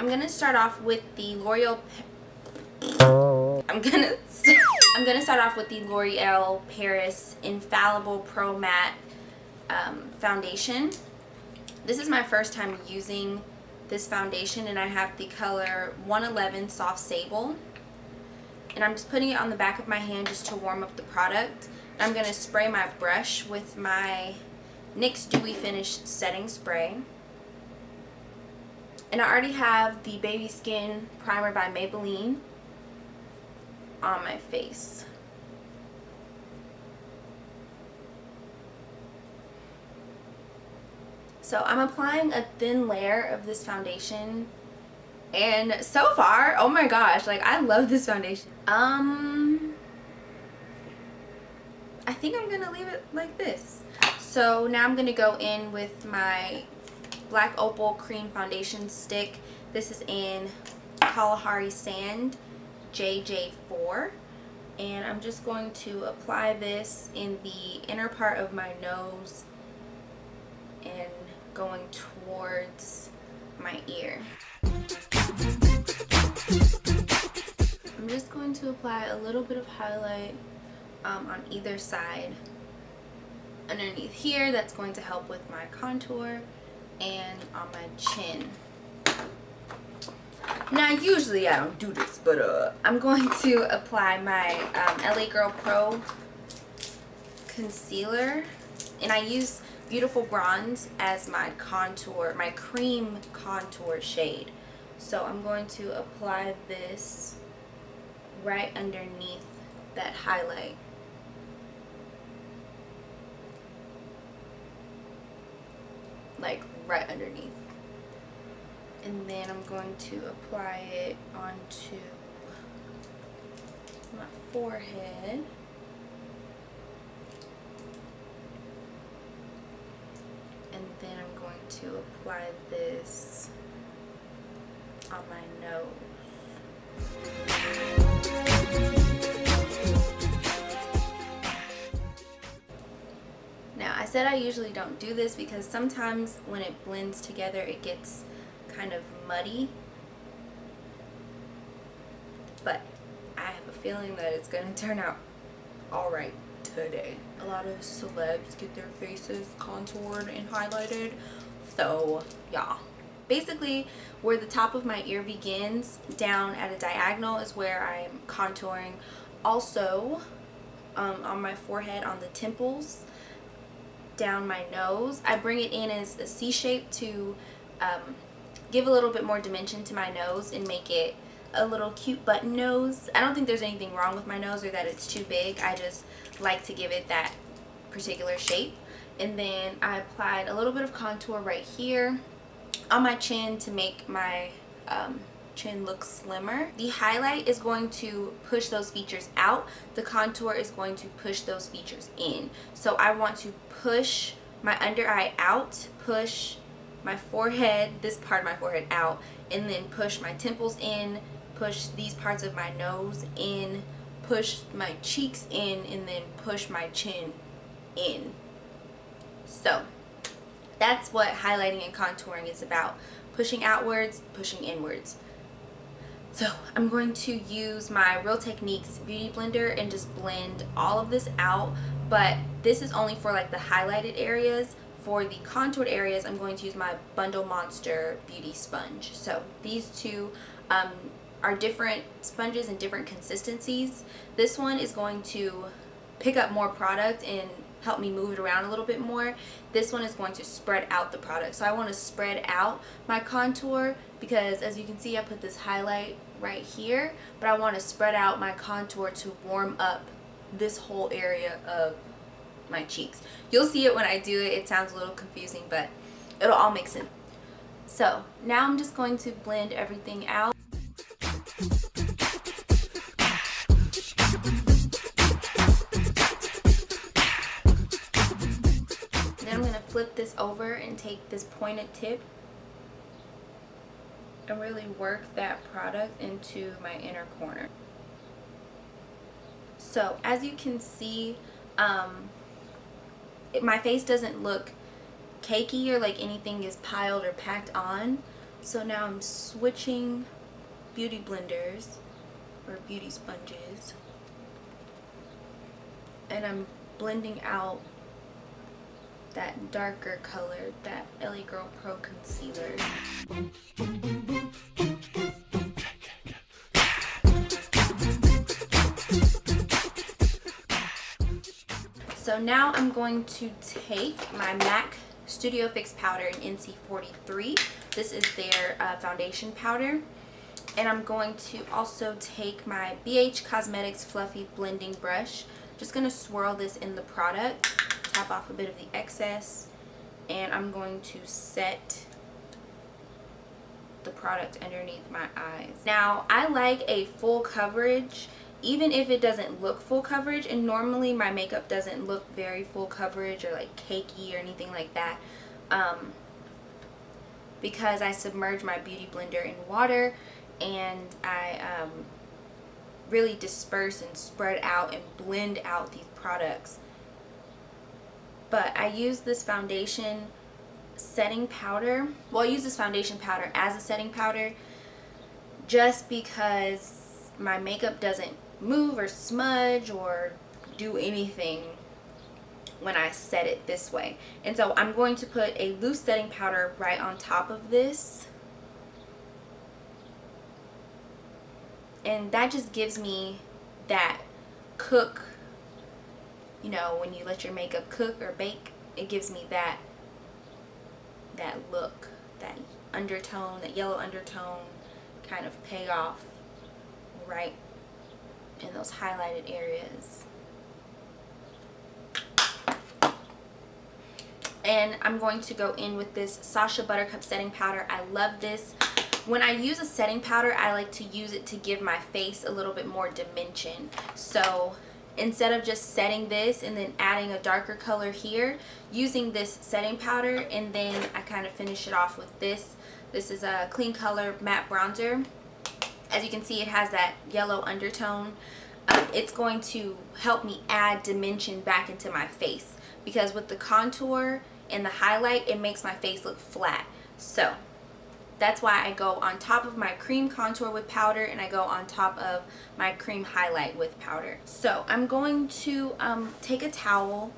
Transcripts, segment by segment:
I'm gonna start off with the L'Oreal. I'm gonna start off with the L'Oreal Paris Infallible Pro Matte foundation. This is my first time using this foundation, and I have the color 111 Soft Sable. And I'm just putting it on the back of my hand just to warm up the product. And I'm going to spray my brush with my NYX Dewy Finish Setting Spray. And I already have the Baby Skin Primer by Maybelline on my face. So I'm applying a thin layer of this foundation, and so far, oh my gosh, like I love this foundation. I think I'm gonna leave it like this. So now I'm gonna go in with my Black Opal Cream Foundation Stick. This is in Kalahari Sand JJ4, and I'm just going to apply this in the inner part of my nose and going towards my ear. I'm just going to apply a little bit of highlight on either side underneath here. That's going to help with my contour, and on my chin. Now usually I don't do this, but I'm going to apply my LA Girl Pro concealer, and I use Beautiful Bronze as my contour, my cream contour shade. So I'm going to apply this right underneath that highlight. Like right underneath. And then I'm going to apply it onto my forehead. And then I'm going to apply this on my nose. Now, I said I usually don't do this because sometimes when it blends together it gets kind of muddy. But I have a feeling that it's going to turn out alright today. A lot of celebs get their faces contoured and highlighted, so yeah. Basically, where the top of my ear begins, down at a diagonal, is where I'm contouring. Also, on my forehead, on the temples, down my nose, I bring it in as a C shape to give a little bit more dimension to my nose and make it a little cute button nose. I don't think there's anything wrong with my nose or that it's too big. I just like to give it that particular shape. And then I applied a little bit of contour right here on my chin to make my chin look slimmer. The highlight is going to push those features out. The contour is going to push those features in. So I want to push my under eye out, push my forehead, this part of my forehead out, and then push my temples in, push these parts of my nose in, push my cheeks in, and then push my chin in. So that's what highlighting and contouring is about. Pushing outwards, pushing inwards. So I'm going to use my Real Techniques Beauty Blender and just blend all of this out, but this is only for like the highlighted areas. For the contoured areas, I'm going to use my Bundle Monster Beauty Sponge. So these two are different sponges and different consistencies. This one is going to pick up more product and help me move it around a little bit more. This one is going to spread out the product. So I want to spread out my contour because, as you can see, I put this highlight right here, but I want to spread out my contour to warm up this whole area of my cheeks. You'll see it when I do it. It sounds a little confusing, but it'll all make sense. So now I'm just going to blend everything out. Then I'm going to flip this over and take this pointed tip and really work that product into my inner corner. So as you can see, my face doesn't look cakey or like anything is piled or packed on. So now I'm switching beauty blenders or beauty sponges, and I'm blending out that darker color, that LA Girl Pro Concealer. So now I'm going to take my MAC Studio Fix powder in NC43. This is their foundation powder. And I'm going to also take my BH Cosmetics Fluffy Blending Brush. Just going to swirl this in the product, tap off a bit of the excess, and I'm going to set the product underneath my eyes. Now, I like a full coverage, even if it doesn't look full coverage, and normally my makeup doesn't look very full coverage or like cakey or anything like that, because I submerge my beauty blender in water and I really disperse and spread out and blend out these products. But I use this foundation setting powder. Well, I use this foundation powder as a setting powder just because my makeup doesn't move or smudge or do anything when I set it this way. And so I'm going to put a loose setting powder right on top of this. And that just gives me that cook, you know, when you let your makeup cook or bake, it gives me that look, that undertone, that yellow undertone kind of payoff right in those highlighted areas. And I'm going to go in with this Sacha Buttercup setting powder. I love this. When I use a setting powder, I like to use it to give my face a little bit more dimension. So instead of just setting this and then adding a darker color here, using this setting powder, and then I kind of finish it off with this. This is a Clean Color Matte Bronzer. As you can see, it has that yellow undertone. It's going to help me add dimension back into my face, because with the contour and the highlight, it makes my face look flat. So that's why I go on top of my cream contour with powder, and I go on top of my cream highlight with powder. So I'm going to take a towel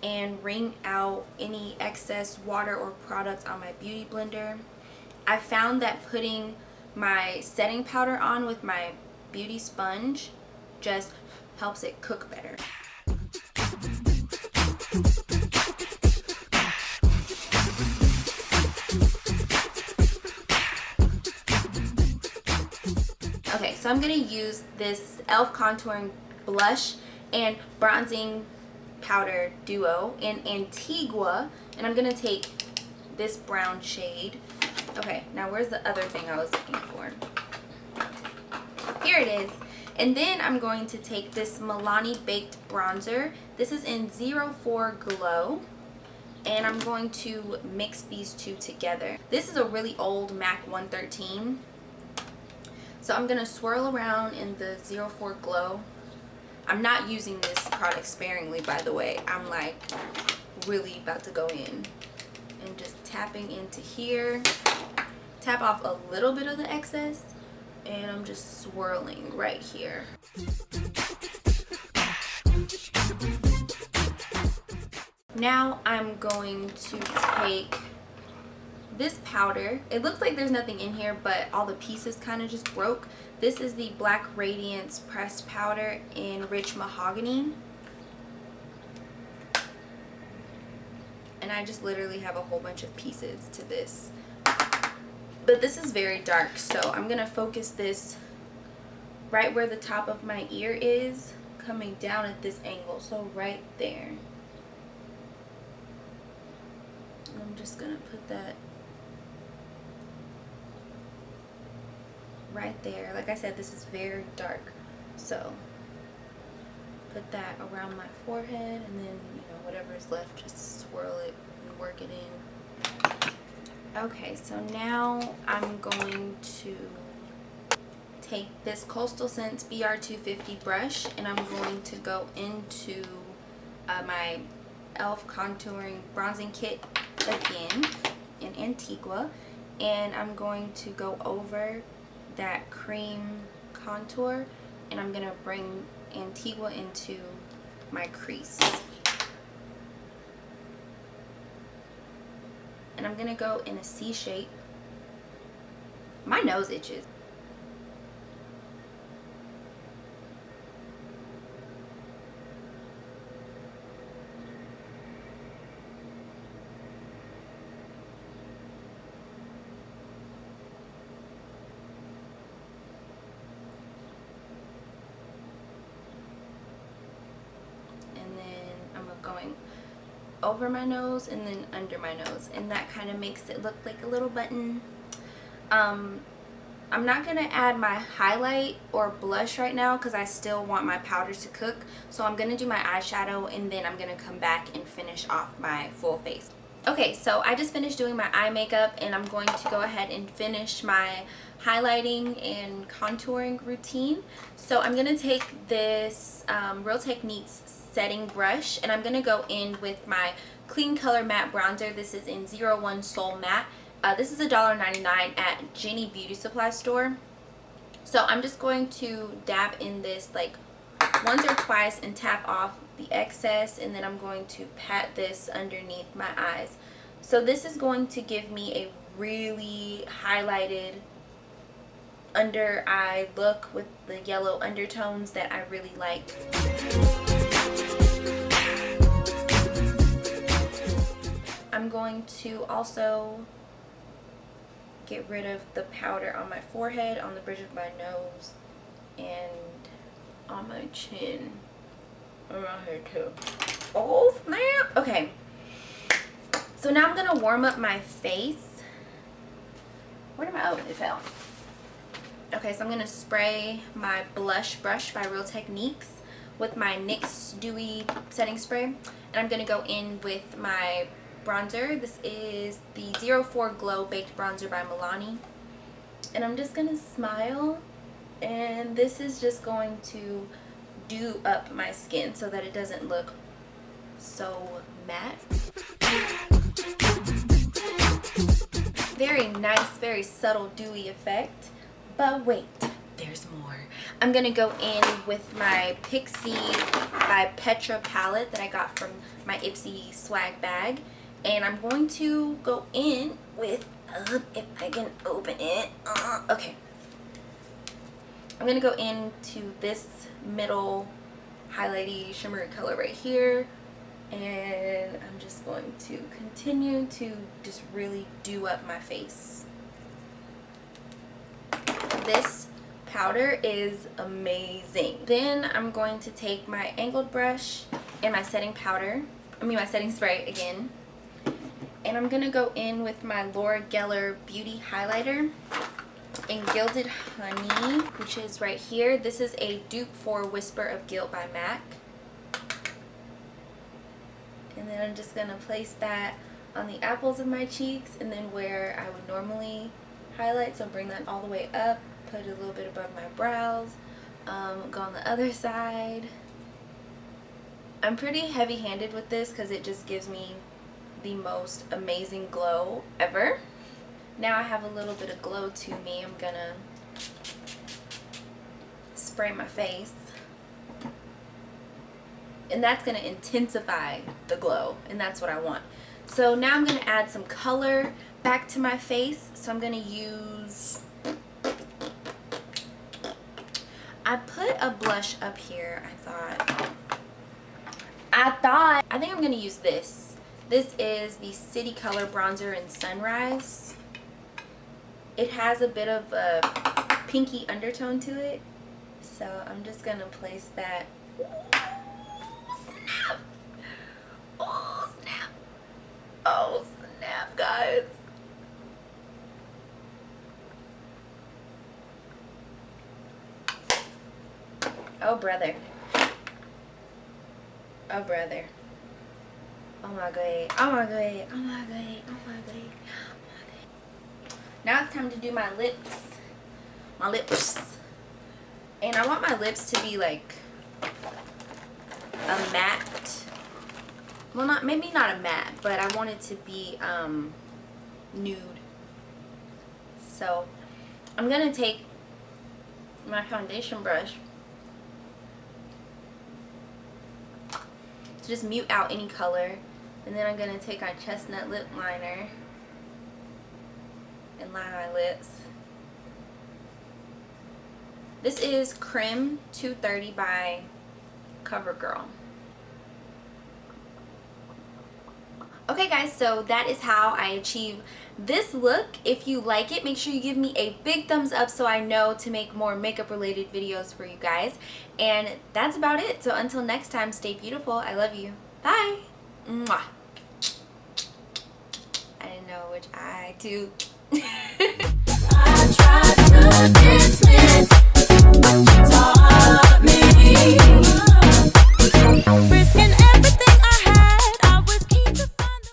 and wring out any excess water or product on my beauty blender. I found that putting my setting powder on with my beauty sponge just helps it cook better. Okay, so I'm going to use this e.l.f. contouring blush and bronzing powder duo in Antigua, and I'm going to take this brown shade. Okay, now where's the other thing I was looking for? Here it is. And then I'm going to take this Milani Baked Bronzer. This is in 04 Glow. And I'm going to mix these two together. This is a really old MAC 113. So I'm going to swirl around in the 04 Glow. I'm not using this product sparingly, by the way. I'm like really about to go in. And just tapping into here. Tap off a little bit of the excess. And I'm just swirling right here. Now I'm going to take this powder. It looks like there's nothing in here, but all the pieces kind of just broke. This is the Black Radiance Pressed Powder in Rich Mahogany. And I just literally have a whole bunch of pieces to this. But this is very dark, so I'm going to focus this right where the top of my ear is, coming down at this angle, so right there. And I'm just going to put that right there. Like I said, this is very dark, so put that around my forehead, and then, you know, whatever is left, just swirl it and work it in. Okay, so now I'm going to take this Coastal Scents BR250 brush, and I'm going to go into my e.l.f. contouring bronzing kit again in Antigua, and I'm going to go over that cream contour, and I'm going to bring Antigua into my crease. And I'm going to go in a C shape. My nose itches. Going over my nose and then under my nose, and that kind of makes it look like a little button. I'm not gonna add my highlight or blush right now because I still want my powders to cook, so I'm gonna do my eyeshadow and then I'm gonna come back and finish off my full face. Okay, so I just finished doing my eye makeup, and I'm going to go ahead and finish my highlighting and contouring routine. So I'm gonna take this Real Techniques setting brush, and I'm gonna go in with my Clean Color Matte Bronzer. This is in 01 Soul Matte. This is $1.99 at Jenny Beauty Supply store. So I'm just going to dab in this like once or twice and tap off the excess, and then I'm going to pat this underneath my eyes. So this is going to give me a really highlighted under eye look with the yellow undertones that I really like. I'm going to also get rid of the powder on my forehead, on the bridge of my nose, and on my chin. Around here too. Oh snap! Okay. So now I'm gonna warm up my face. Where did my, oh, it fell. Okay, so I'm gonna spray my blush brush by Real Techniques with my NYX Dewy Setting Spray. And I'm gonna go in with my bronzer. This is the 04 Glow Baked Bronzer by Milani. And I'm just gonna smile, and this is just going to do up my skin so that it doesn't look so matte. Very nice, very subtle dewy effect. But wait, there's more. I'm gonna go in with my Pixi by Petra palette that I got from my Ipsy swag bag, and I'm going to go in with if I can open it. Okay, I'm gonna go into this middle highlighty shimmery color right here, and I'm just going to continue to just really do up my face. This powder is amazing. Then I'm going to take my angled brush and my setting powder, my setting spray again, and I'm gonna go in with my Laura Geller Beauty Highlighter in Gilded Honey, which is right here. This is a dupe for Whisper of Guilt by MAC. And then I'm just gonna place that on the apples of my cheeks, and then where I would normally highlight, so bring that all the way up, put it a little bit above my brows, go on the other side. I'm pretty heavy-handed with this because it just gives me the most amazing glow ever. Now I have a little bit of glow to me. I'm gonna spray my face, and that's gonna intensify the glow, and that's what I want. So now I'm gonna add some color back to my face. So I'm gonna use, I put a blush up here. I think I'm gonna use this. This is the City Color Bronzer in Sunrise. It has a bit of a pinky undertone to it, so I'm just gonna place that. Snap! Oh snap! Oh snap, guys! Oh brother! Oh brother! Oh my god! Oh my god! Oh my god! Oh my god! Now it's time to do my lips. My lips. And I want my lips to be like a matte. Well, maybe not a matte, but I want it to be nude. So I'm going to take my foundation brush to just mute out any color. And then I'm going to take our chestnut lip liner and line my lips. This is Creme 230 by CoverGirl. Okay guys, so that is how I achieve this look. If you like it, make sure you give me a big thumbs up so I know to make more makeup related videos for you guys. And that's about it. So until next time, stay beautiful. I love you. Bye. Mwah. I didn't know which eye to